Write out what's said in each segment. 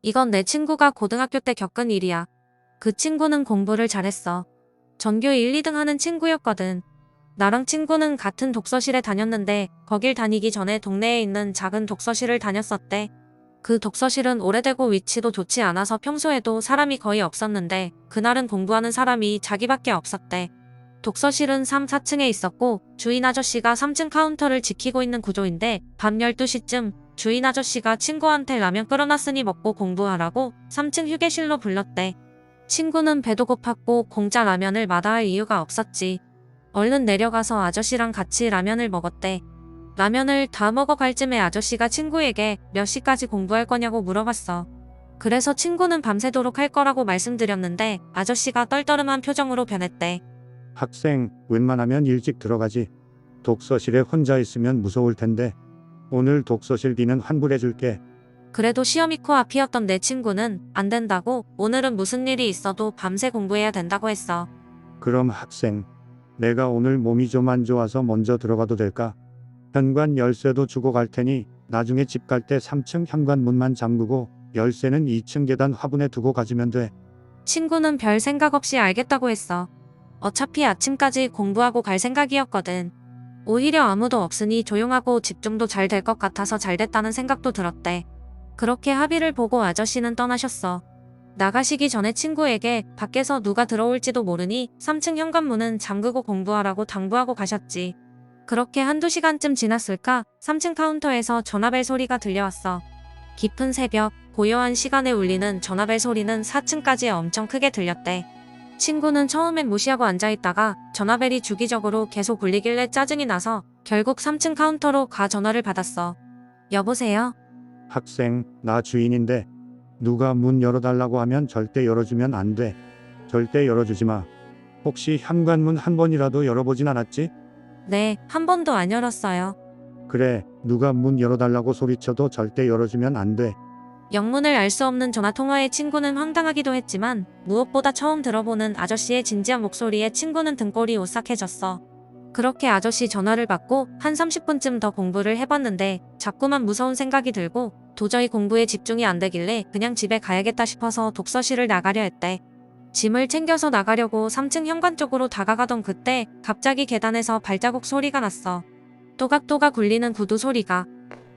이건 내 친구가 고등학교 때 겪은 일이야. 그 친구는 공부를 잘했어. 전교 1, 2등 하는 친구였거든. 나랑 친구는 같은 독서실에 다녔는데 거길 다니기 전에 동네에 있는 작은 독서실을 다녔었대. 그 독서실은 오래되고 위치도 좋지 않아서 평소에도 사람이 거의 없었는데 그날은 공부하는 사람이 자기밖에 없었대. 독서실은 3, 4층에 있었고 주인 아저씨가 3층 카운터를 지키고 있는 구조인데 밤 12시쯤 주인 아저씨가 친구한테 라면 끓여놨으니 먹고 공부하라고 3층 휴게실로 불렀대. 친구는 배도 고팠고 공짜 라면을 마다할 이유가 없었지. 얼른 내려가서 아저씨랑 같이 라면을 먹었대. 라면을 다 먹어갈 쯤에 아저씨가 친구에게 몇 시까지 공부할 거냐고 물어봤어. 그래서 친구는 밤새도록 할 거라고 말씀드렸는데 아저씨가 떨떠름한 표정으로 변했대. 학생, 웬만하면 일찍 들어가지. 독서실에 혼자 있으면 무서울 텐데. 오늘 독서실비는 환불해줄게. 그래도 시험이 코앞이었던 내 친구는 안 된다고 오늘은 무슨 일이 있어도 밤새 공부해야 된다고 했어. 그럼 학생, 내가 오늘 몸이 좀 안 좋아서 먼저 들어가도 될까? 현관 열쇠도 주고 갈 테니 나중에 집 갈 때 3층 현관문만 잠그고 열쇠는 2층 계단 화분에 두고 가지면 돼. 친구는 별 생각 없이 알겠다고 했어. 어차피 아침까지 공부하고 갈 생각이었거든. 오히려 아무도 없으니 조용하고 집중도 잘 될 것 같아서 잘 됐다는 생각도 들었대. 그렇게 합의를 보고 아저씨는 떠나셨어. 나가시기 전에 친구에게 밖에서 누가 들어올지도 모르니 3층 현관문은 잠그고 공부하라고 당부하고 가셨지. 그렇게 한두 시간쯤 지났을까 3층 카운터에서 전화벨 소리가 들려왔어. 깊은 새벽, 고요한 시간에 울리는 전화벨 소리는 4층까지 엄청 크게 들렸대. 친구는 처음엔 무시하고 앉아있다가 전화벨이 주기적으로 계속 울리길래 짜증이 나서 결국 3층 카운터로 가 전화를 받았어. 여보세요? 학생, 나 주인인데 누가 문 열어달라고 하면 절대 열어주면 안 돼. 절대 열어주지 마. 혹시 현관문 한 번이라도 열어보진 않았지? 네, 한 번도 안 열었어요. 그래, 누가 문 열어달라고 소리쳐도 절대 열어주면 안 돼. 영문을 알 수 없는 전화통화에 친구는 황당하기도 했지만 무엇보다 처음 들어보는 아저씨의 진지한 목소리에 친구는 등골이 오싹해졌어. 그렇게 아저씨 전화를 받고 한 30분쯤 더 공부를 해봤는데 자꾸만 무서운 생각이 들고 도저히 공부에 집중이 안 되길래 그냥 집에 가야겠다 싶어서 독서실을 나가려 했대. 짐을 챙겨서 나가려고 3층 현관 쪽으로 다가가던 그때 갑자기 계단에서 발자국 소리가 났어. 또각또각 울리는 구두 소리가.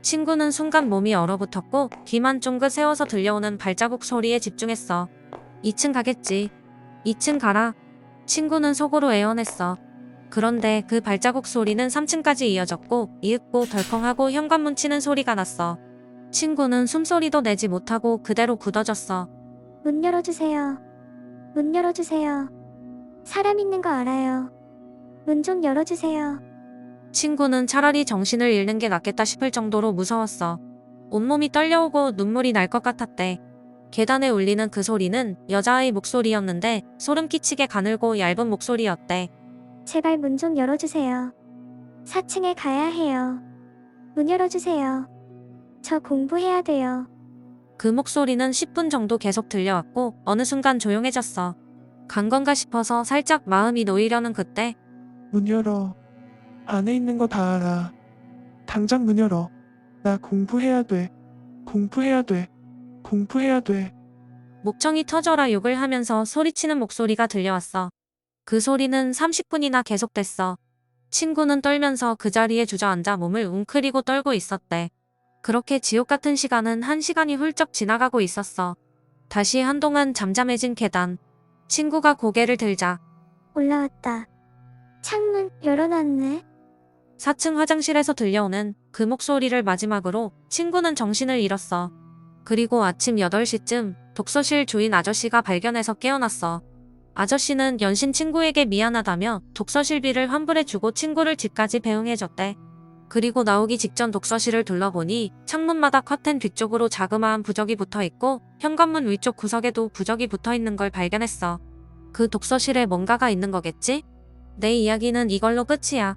친구는 순간 몸이 얼어붙었고 귀만 쫑긋 세워서 들려오는 발자국 소리에 집중했어. 2층 가겠지. 2층 가라. 친구는 속으로 애원했어. 그런데 그 발자국 소리는 3층까지 이어졌고 이윽고 덜컹하고 현관문 치는 소리가 났어. 친구는 숨소리도 내지 못하고 그대로 굳어졌어. 문 열어주세요. 문 열어주세요. 사람 있는 거 알아요. 문 좀 열어주세요. 친구는 차라리 정신을 잃는 게 낫겠다 싶을 정도로 무서웠어. 온몸이 떨려오고 눈물이 날 것 같았대. 계단에 울리는 그 소리는 여자아이 목소리였는데 소름 끼치게 가늘고 얇은 목소리였대. 제발 문 좀 열어주세요. 4층에 가야 해요. 문 열어주세요. 저 공부해야 돼요. 그 목소리는 10분 정도 계속 들려왔고 어느 순간 조용해졌어. 간 건가 싶어서 살짝 마음이 놓이려는 그때 문 열어. 안에 있는 거 다 알아. 당장 문 열어. 나 공부해야 돼. 공부해야 돼. 공부해야 돼. 목청이 터져라 욕을 하면서 소리치는 목소리가 들려왔어. 그 소리는 30분이나 계속됐어. 친구는 떨면서 그 자리에 주저앉아 몸을 웅크리고 떨고 있었대. 그렇게 지옥 같은 시간은 1시간이 훌쩍 지나가고 있었어. 다시 한동안 잠잠해진 계단. 친구가 고개를 들자 올라왔다. 창문 열어놨네. 4층 화장실에서 들려오는 그 목소리를 마지막으로 친구는 정신을 잃었어. 그리고 아침 8시쯤 독서실 주인 아저씨가 발견해서 깨어났어. 아저씨는 연신 친구에게 미안하다며 독서실비를 환불해주고 친구를 집까지 배웅해줬대. 그리고 나오기 직전 독서실을 둘러보니 창문마다 커튼 뒤쪽으로 자그마한 부적이 붙어있고 현관문 위쪽 구석에도 부적이 붙어있는 걸 발견했어. 그 독서실에 뭔가가 있는 거겠지? 내 이야기는 이걸로 끝이야.